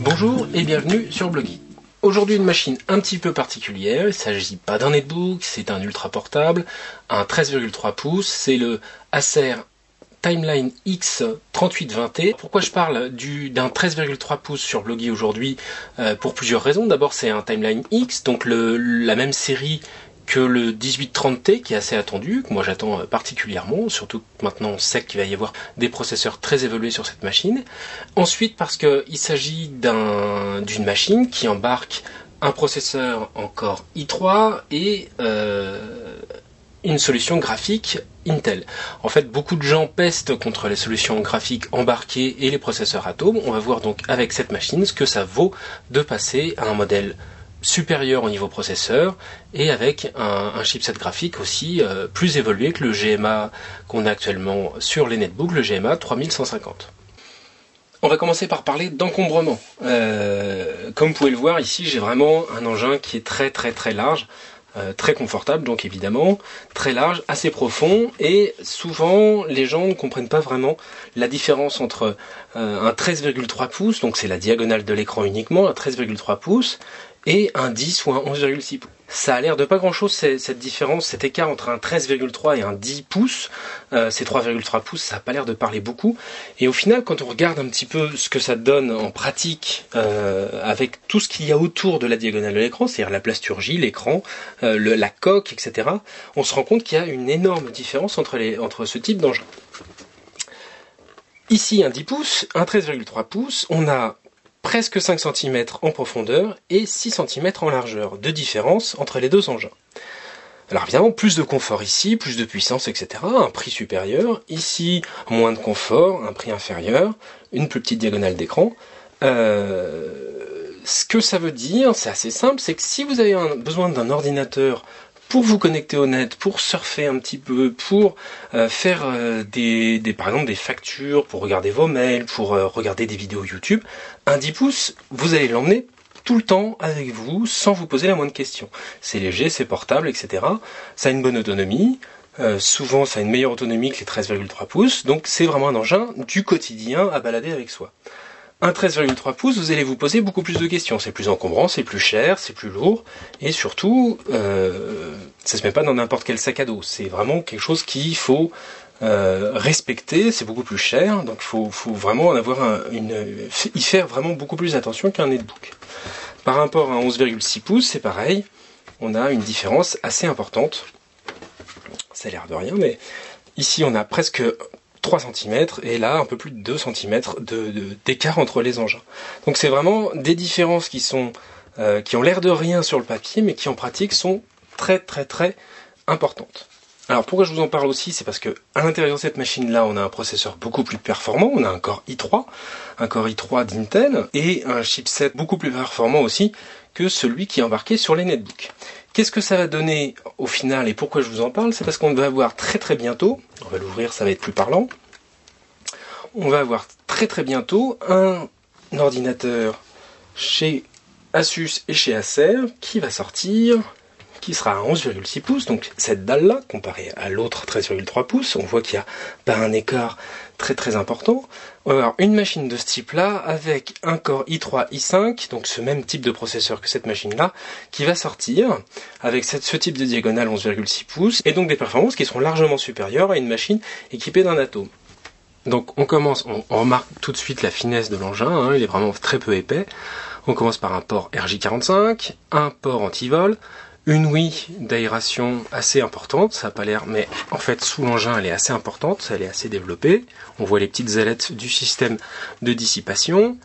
Bonjour et bienvenue sur Blogy. Aujourd'hui une machine un petit peu particulière, il ne s'agit pas d'un netbook, c'est un ultra portable, un 13,3 pouces, c'est le Acer Timeline X 3820T. Pourquoi je parle d'un 13,3 pouces sur Blogy aujourd'hui? Pour plusieurs raisons. D'abord c'est un Timeline X, donc la même série que le 1830T qui est assez attendu, que moi j'attends particulièrement, surtout que maintenant on sait qu'il va y avoir des processeurs très évolués sur cette machine. Ensuite parce qu'il s'agit d'une machine qui embarque un processeur en Core i3 et une solution graphique Intel. En fait, beaucoup de gens pestent contre les solutions graphiques embarquées et les processeurs Atom. On va voir donc avec cette machine ce que ça vaut de passer à un modèle supérieur au niveau processeur et avec un chipset graphique aussi plus évolué que le GMA qu'on a actuellement sur les netbooks, le GMA 3150. On va commencer par parler d'encombrement. Comme vous pouvez le voir ici, j'ai vraiment un engin qui est très très très large, très confortable donc évidemment, très large, assez profond, et souvent les gens ne comprennent pas vraiment la différence entre un 13,3 pouces, donc c'est la diagonale de l'écran uniquement, un 13,3 pouces, et un 10 ou un 11,6 pouces. Ça a l'air de pas grand chose cette différence, cet écart entre un 13,3 et un 10 pouces, ces 3,3 pouces, ça n'a pas l'air de parler beaucoup. Et au final, quand on regarde un petit peu ce que ça donne en pratique, avec tout ce qu'il y a autour de la diagonale de l'écran, c'est-à-dire la plasturgie, l'écran, la coque, etc., on se rend compte qu'il y a une énorme différence entre ce type d'engin. Ici, un 10 pouces, un 13,3 pouces, on a presque 5 cm en profondeur et 6 cm en largeur de différence entre les deux engins. Alors évidemment, plus de confort ici, plus de puissance, etc. Un prix supérieur. Ici, moins de confort, un prix inférieur, une plus petite diagonale d'écran. Ce que ça veut dire, c'est assez simple, c'est que si vous avez besoin d'un ordinateur pour vous connecter au net, pour surfer un petit peu, pour faire par exemple des factures, pour regarder vos mails, pour regarder des vidéos YouTube, un 10 pouces, vous allez l'emmener tout le temps avec vous, sans vous poser la moindre question. C'est léger, c'est portable, etc. Ça a une bonne autonomie. Souvent, ça a une meilleure autonomie que les 13,3 pouces. Donc, c'est vraiment un engin du quotidien à balader avec soi. Un 13,3 pouces, vous allez vous poser beaucoup plus de questions. C'est plus encombrant, c'est plus cher, c'est plus lourd. Et surtout, ça se met pas dans n'importe quel sac à dos. C'est vraiment quelque chose qu'il faut respecter. C'est beaucoup plus cher. Donc, il faut vraiment en avoir y faire vraiment beaucoup plus attention qu'un netbook. Par rapport à un 11,6 pouces, c'est pareil. On a une différence assez importante. Ça a l'air de rien, mais ici, on a presque 3 cm et là un peu plus de 2 cm d'écart entre les engins. Donc c'est vraiment des différences qui ont l'air de rien sur le papier mais qui en pratique sont très très très importantes. Alors pourquoi je vous en parle aussi, c'est parce que à l'intérieur de cette machine là on a un processeur beaucoup plus performant, on a un Core i3 d'Intel et un chipset beaucoup plus performant aussi que celui qui est embarqué sur les netbooks. Qu'est-ce que ça va donner au final et pourquoi je vous en parle? C'est parce qu'on va avoir très très bientôt, on va l'ouvrir, ça va être plus parlant, on va avoir très très bientôt un ordinateur chez Asus et chez Acer qui va sortir, qui sera à 11,6 pouces, donc cette dalle-là, comparée à l'autre 13,3 pouces, on voit qu'il y a pas un écart très très important. On va avoir une machine de ce type-là, avec un Core i3, i5, donc ce même type de processeur que cette machine-là, qui va sortir, avec ce type de diagonale 11,6 pouces, et donc des performances qui seront largement supérieures à une machine équipée d'un Atom. Donc on remarque tout de suite la finesse de l'engin, il est vraiment très peu épais. On commence par un port RJ45, un port anti-vol, une ouïe d'aération assez importante, ça n'a pas l'air, mais en fait sous l'engin elle est assez importante, elle est assez développée. On voit les petites ailettes du système de dissipation.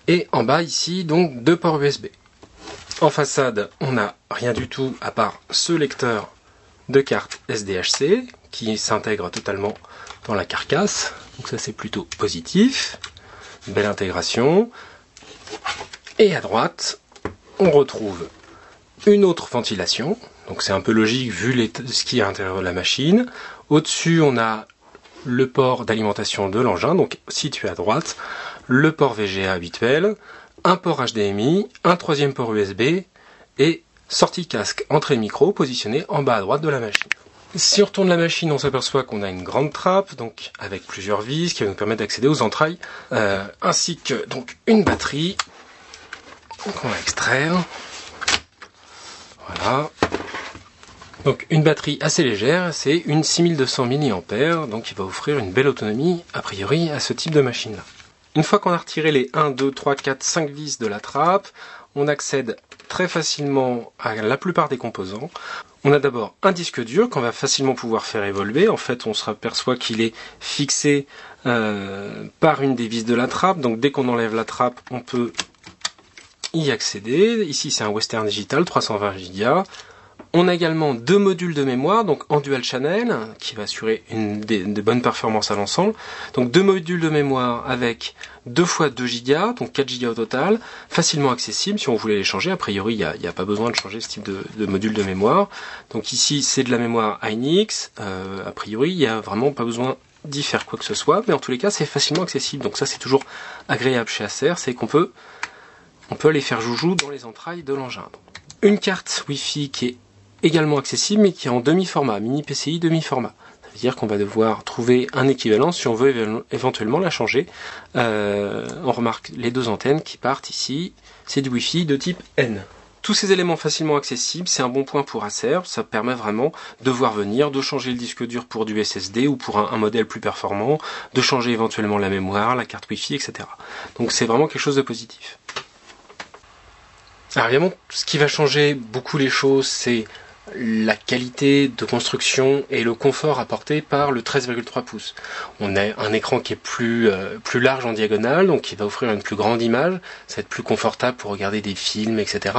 Et en bas ici, donc 2 ports USB. En façade, on n'a rien du tout à part ce lecteur de carte SDHC qui s'intègre totalement dans la carcasse. Donc ça c'est plutôt positif. Belle intégration. Et à droite, on retrouve une autre ventilation, donc c'est un peu logique vu ce qui est à l'intérieur de la machine. Au-dessus, on a le port d'alimentation de l'engin, donc situé à droite, le port VGA habituel, un port HDMI, un troisième port USB et sortie casque entrée micro positionnée en bas à droite de la machine. Si on retourne la machine, on s'aperçoit qu'on a une grande trappe, donc avec plusieurs vis qui va nous permettre d'accéder aux entrailles, ainsi que donc une batterie qu'on va extraire. Voilà. Donc une batterie assez légère, c'est une 6200 mAh, donc qui va offrir une belle autonomie a priori à ce type de machine-là. Une fois qu'on a retiré les 1, 2, 3, 4, 5 vis de la trappe, on accède très facilement à la plupart des composants. On a d'abord un disque dur qu'on va facilement pouvoir faire évoluer. En fait, on s'aperçoit qu'il est fixé par une des vis de la trappe. Donc dès qu'on enlève la trappe, on peut y accéder. Ici, c'est un Western Digital, 320 Go. On a également 2 modules de mémoire, donc en dual channel, qui va assurer de bonnes performances à l'ensemble. Donc 2 modules de mémoire avec 2 x 2 Go, donc 4 Go au total, facilement accessible si on voulait les changer. A priori, il n'y a pas besoin de changer ce type de module de mémoire. Donc ici, c'est de la mémoire Hynix. A priori, il n'y a vraiment pas besoin d'y faire quoi que ce soit, mais en tous les cas, c'est facilement accessible. Donc ça, c'est toujours agréable chez Acer, c'est qu'on peut aller faire joujou dans les entrailles de l'engin. Une carte Wi-Fi qui est également accessible, mais qui est en demi-format, mini PCI demi-format. Ça veut dire qu'on va devoir trouver un équivalent si on veut éventuellement la changer. On remarque les 2 antennes qui partent ici, c'est du Wi-Fi de type N. Tous ces éléments facilement accessibles, c'est un bon point pour Acer, ça permet vraiment de voir venir, de changer le disque dur pour du SSD ou pour un modèle plus performant, de changer éventuellement la mémoire, la carte Wi-Fi, etc. Donc c'est vraiment quelque chose de positif. Alors évidemment, ce qui va changer beaucoup les choses, c'est la qualité de construction et le confort apporté par le 13,3 pouces. On a un écran qui est plus large en diagonale, donc qui va offrir une plus grande image, ça va être plus confortable pour regarder des films, etc.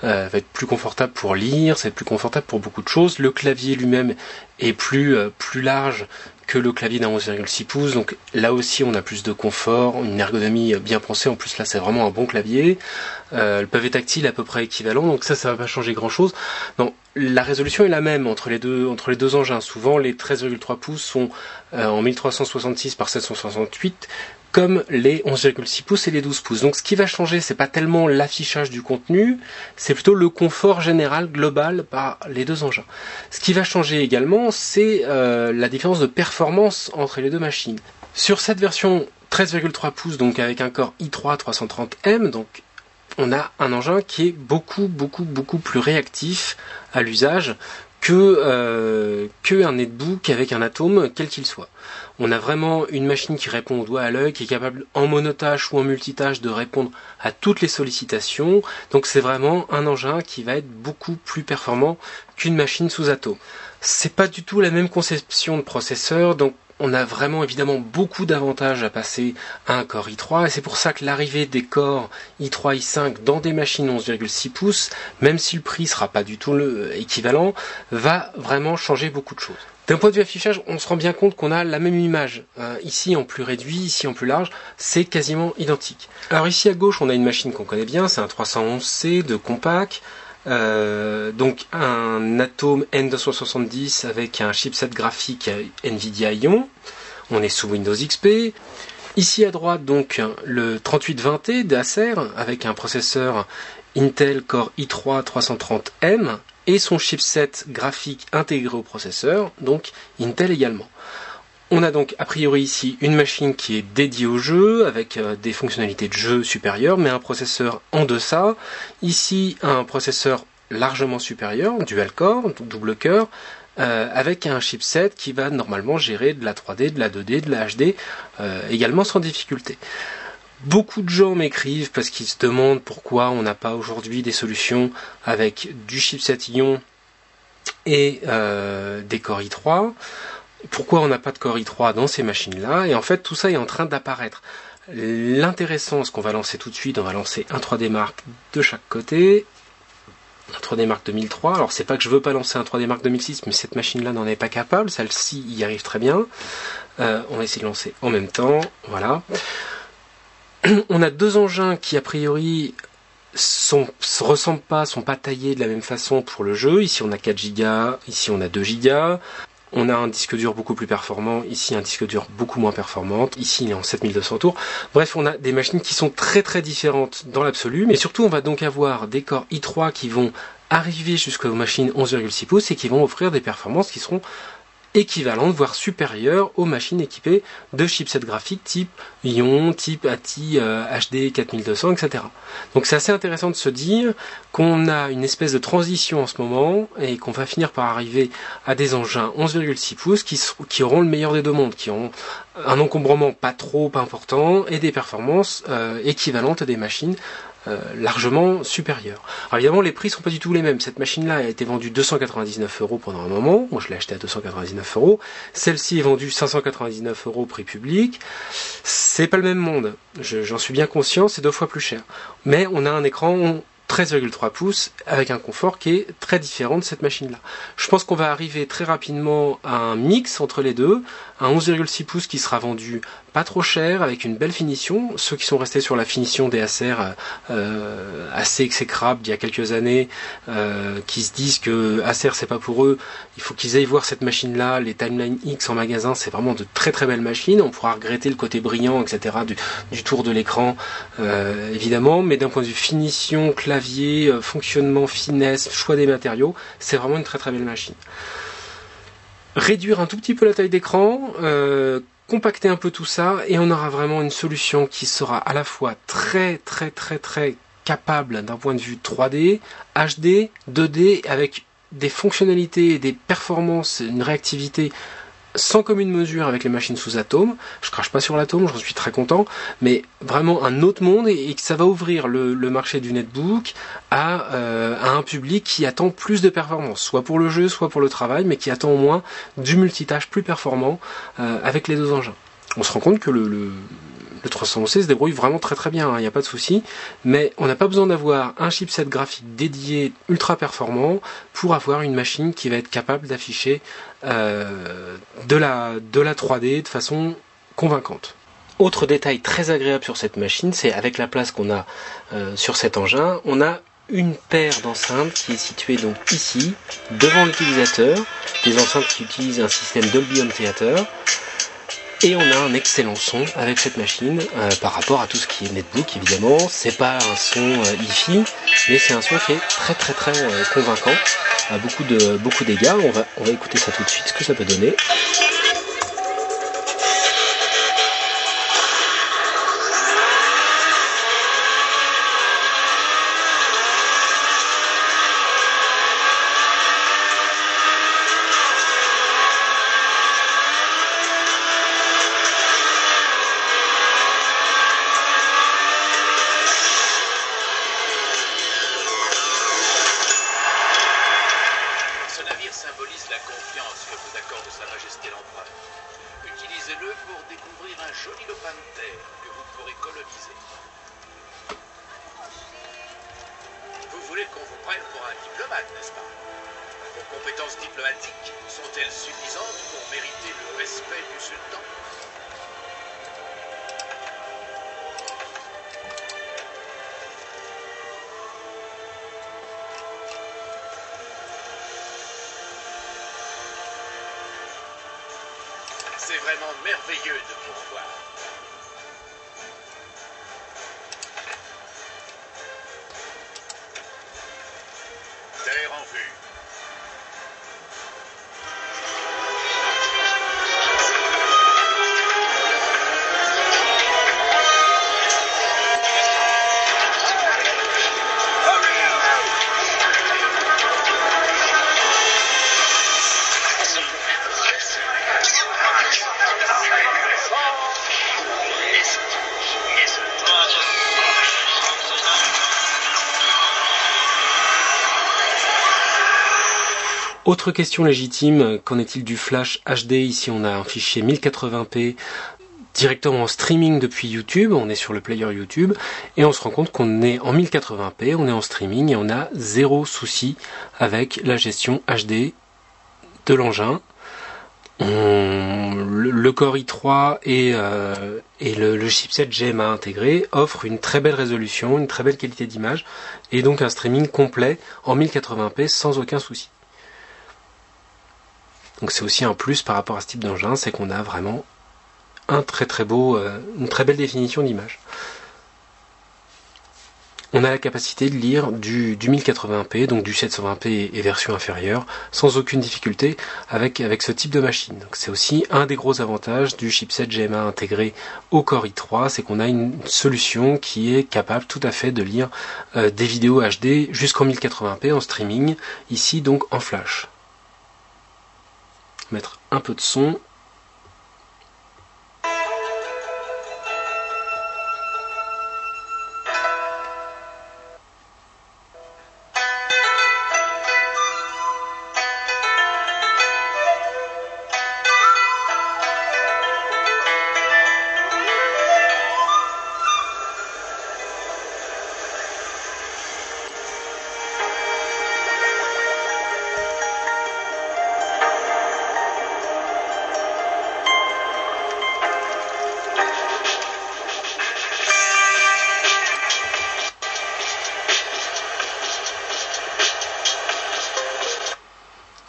Va être plus confortable pour lire, ça va être plus confortable pour beaucoup de choses. Le clavier lui-même est plus large que le clavier d'un 11,6 pouces, donc là aussi on a plus de confort, une ergonomie bien pensée, en plus là c'est vraiment un bon clavier. Le pavé tactile est à peu près équivalent, donc ça va pas changer grand chose. Non, la résolution est la même entre les deux engins. Souvent les 13,3 pouces sont en 1366 par 768, comme les 11,6 pouces et les 12 pouces. Donc ce qui va changer, c'est pas tellement l'affichage du contenu, c'est plutôt le confort général global par les 2 engins. Ce qui va changer également, c'est la différence de performance entre les 2 machines. Sur cette version 13,3 pouces, donc avec un Core i3 330M, donc on a un engin qui est beaucoup plus réactif à l'usage que un netbook avec un Atom quel qu'il soit. On a vraiment une machine qui répond au doigt à l'œil, qui est capable en monotâche ou en multitâche de répondre à toutes les sollicitations. Donc c'est vraiment un engin qui va être beaucoup plus performant qu'une machine sous Atom. C'est pas du tout la même conception de processeur, donc on a vraiment évidemment beaucoup d'avantages à passer à un Core i3 et c'est pour ça que l'arrivée des Core i3, i5 dans des machines 11,6 pouces, même si le prix sera pas du tout équivalent, va vraiment changer beaucoup de choses. D'un point de vue affichage, on se rend bien compte qu'on a la même image. Ici en plus réduit, ici en plus large, c'est quasiment identique. Alors ici à gauche, on a une machine qu'on connaît bien, c'est un 311C de Compaq. Donc un Atom N270 avec un chipset graphique Nvidia Ion. On est sous Windows XP. Ici à droite donc le 3820T d'Acer avec un processeur Intel Core i3 330M et son chipset graphique intégré au processeur, donc Intel également. On a donc a priori ici une machine qui est dédiée au jeu, avec des fonctionnalités de jeu supérieures, mais un processeur en deçà. Ici un processeur largement supérieur, dual core, double cœur, avec un chipset qui va normalement gérer de la 3D, de la 2D, de la HD, également sans difficulté. Beaucoup de gens m'écrivent parce qu'ils se demandent pourquoi on n'a pas aujourd'hui des solutions avec du chipset Ion et des Core i3. Pourquoi on n'a pas de Core i3 dans ces machines-là? Et en fait, tout ça est en train d'apparaître. L'intéressant, ce qu'on va lancer tout de suite, on va lancer un 3D Mark de chaque côté. Un 3D Mark 2003. Alors, c'est pas que je veux pas lancer un 3D Mark 2006, mais cette machine-là n'en est pas capable. Celle-ci y arrive très bien. On va essayer de lancer en même temps. Voilà. On a 2 engins qui, a priori, se ressemblent pas, sont pas taillés de la même façon pour le jeu. Ici, on a 4 Go. Ici, on a 2 Go. On a un disque dur beaucoup plus performant, ici un disque dur beaucoup moins performant, ici il est en 7200 tours. Bref, on a des machines qui sont très différentes dans l'absolu, mais surtout on va donc avoir des Core i3 qui vont arriver jusqu'aux machines 11,6 pouces et qui vont offrir des performances qui seront équivalentes, voire supérieures aux machines équipées de chipsets graphiques type Ion, type ATI HD 4200, etc. Donc c'est assez intéressant de se dire qu'on a une espèce de transition en ce moment et qu'on va finir par arriver à des engins 11,6 pouces qui auront le meilleur des deux mondes, qui auront un encombrement pas trop important et des performances équivalentes à des machines largement supérieure. Alors évidemment, les prix sont pas du tout les mêmes. Cette machine-là a été vendue 299 € pendant un moment. Moi, je l'ai achetée à 299 €. Celle-ci est vendue 599 € prix public. C'est pas le même monde. J'en suis bien conscient, c'est 2 fois plus cher. Mais on a un écran 13,3 pouces avec un confort qui est très différent de cette machine-là. Je pense qu'on va arriver très rapidement à un mix entre les deux, un 11,6 pouces qui sera vendu pas trop cher, avec une belle finition. Ceux qui sont restés sur la finition des Acer assez exécrable d'il y a quelques années, qui se disent que Acer c'est pas pour eux, il faut qu'ils aillent voir cette machine-là, les Timeline X en magasin, c'est vraiment de très très belles machines. On pourra regretter le côté brillant, etc. du tour de l'écran, évidemment, mais d'un point de vue finition, clavier, fonctionnement, finesse, choix des matériaux, c'est vraiment une très très belle machine. Réduire un tout petit peu la taille d'écran, compacter un peu tout ça, et on aura vraiment une solution qui sera à la fois très très très très capable d'un point de vue 3D, HD, 2D, avec des fonctionnalités et des performances, une réactivité sans commune mesure avec les machines sous Atom. Je crache pas sur l'Atom, j'en suis très content, mais vraiment un autre monde, et que ça va ouvrir le marché du netbook à un public qui attend plus de performance, soit pour le jeu, soit pour le travail, mais qui attend au moins du multitâche plus performant avec les deux engins. On se rend compte que le 311C se débrouille vraiment très très bien, il n'y a pas de souci, mais on n'a pas besoin d'avoir un chipset graphique dédié ultra performant pour avoir une machine qui va être capable d'afficher de la 3D de façon convaincante. Autre détail très agréable sur cette machine, c'est avec la place qu'on a sur cet engin, on a une paire d'enceintes qui est située donc ici, devant l'utilisateur, des enceintes qui utilisent un système Dolby Home Theater. Et on a un excellent son avec cette machine par rapport à tout ce qui est netbook, évidemment. C'est pas un son hi-fi, mais c'est un son qui est très très très convaincant à beaucoup d'égards. On va écouter ça tout de suite, ce que ça peut donner. Symbolise la confiance que vous accorde Sa Majesté l'Empereur. Utilisez-le pour découvrir un joli lopin de terre que vous pourrez coloniser. Vous voulez qu'on vous prenne pour un diplomate, n'est-ce pas? Vos compétences diplomatiques sont-elles suffisantes pour mériter le respect du sultan? C'est vraiment merveilleux de vous revoir. Terre en vue. Autre question légitime, qu'en est-il du Flash HD? Ici on a un fichier 1080p directement en streaming depuis YouTube, on est sur le player YouTube, et on se rend compte qu'on est en 1080p, on est en streaming, et on a zéro souci avec la gestion HD de l'engin. Le Core i3 et le chipset GMA intégré offrent une très belle résolution, une très belle qualité d'image, et donc un streaming complet en 1080p sans aucun souci. Donc c'est aussi un plus par rapport à ce type d'engin, c'est qu'on a vraiment un très très beau, une très belle définition d'image. on a la capacité de lire du 1080p, donc du 720p et version inférieure, sans aucune difficulté avec ce type de machine. Donc c'est aussi un des gros avantages du chipset GMA intégré au Core i3, c'est qu'on a une solution qui est capable tout à fait de lire des vidéos HD jusqu'en 1080p en streaming, ici donc en flash. Mettre un peu de son.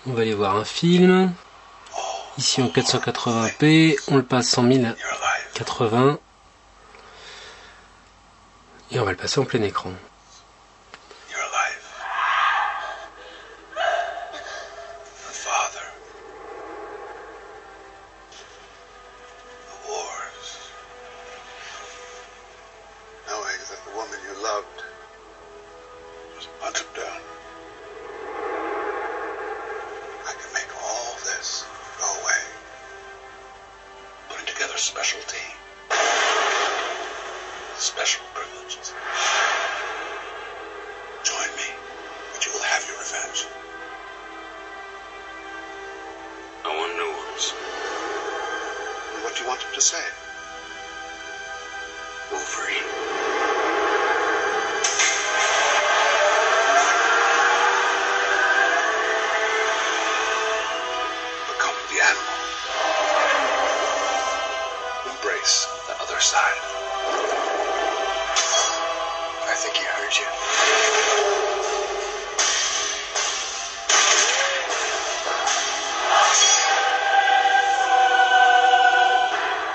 On va aller voir un film. Ici en 480p, on le passe en 1080. Et on va le passer en plein écran. Specialty. Special privileges. Join me, but you will have your revenge. I want new ones. And what do you want them to say? Wolverine. Become the animal. Embrace the other side. I think he heard you.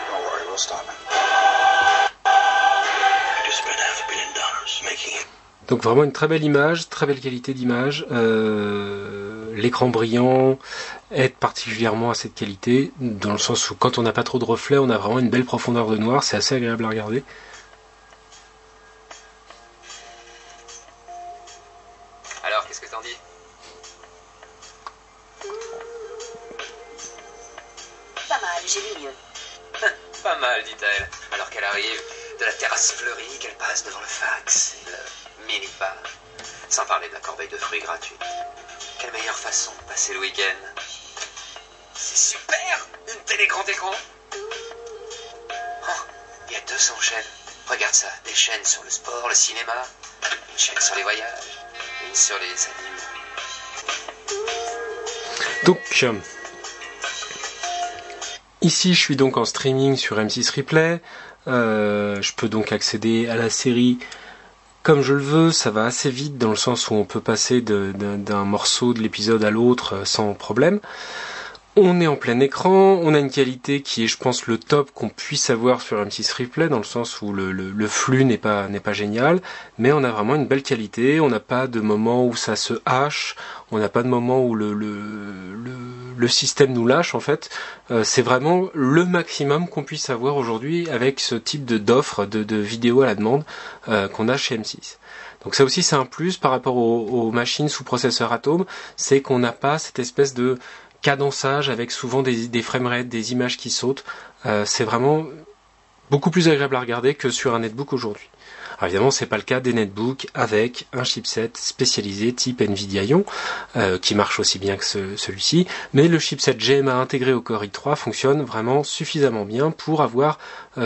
Don't worry, we'll stop him. I just spent $500 million making it. Donc vraiment une très belle image, très belle qualité d'image. L'écran brillant aide particulièrement à cette qualité, dans le sens où quand on n'a pas trop de reflets, on a vraiment une belle profondeur de noir, c'est assez agréable à regarder. Alors, qu'est-ce que t'en dis? Pas mal, j'ai vu mieux. Pas mal, dit-elle. Alors qu'elle arrive de la terrasse fleurie, qu'elle passe devant le fax et le mini-bar. Sans parler de la corbeille de fruits gratuite. Quelle meilleure façon de passer le week-end. C'est super! Une télé grand écran. Oh, il y a 200 chaînes. Regarde ça, des chaînes sur le sport, le cinéma, une chaîne sur les voyages, une sur les animaux. Donc, ici je suis donc en streaming sur M6 Replay. Je peux donc accéder à la série comme je le veux, ça va assez vite dans le sens où on peut passer d'un morceau de l'épisode à l'autre sans problème. On est en plein écran, on a une qualité qui est, je pense, le top qu'on puisse avoir sur M6 Replay, dans le sens où le flux n'est pas génial, mais on a vraiment une belle qualité, on n'a pas de moment où ça se hache, on n'a pas de moment où le système nous lâche, en fait. C'est vraiment le maximum qu'on puisse avoir aujourd'hui avec ce type d'offre de vidéos à la demande qu'on a chez M6. Donc ça aussi c'est un plus par rapport aux machines sous processeur Atom, c'est qu'on n'a pas cette espèce de cadençage avec souvent des framerates, des images qui sautent. C'est vraiment beaucoup plus agréable à regarder que sur un netbook aujourd'hui. Alors évidemment, c'est pas le cas des netbooks avec un chipset spécialisé type Nvidia Ion, qui marche aussi bien que celui-ci, mais le chipset GMA intégré au Core i3 fonctionne vraiment suffisamment bien pour avoir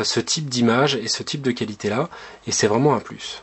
ce type d'image et ce type de qualité-là, et c'est vraiment un plus.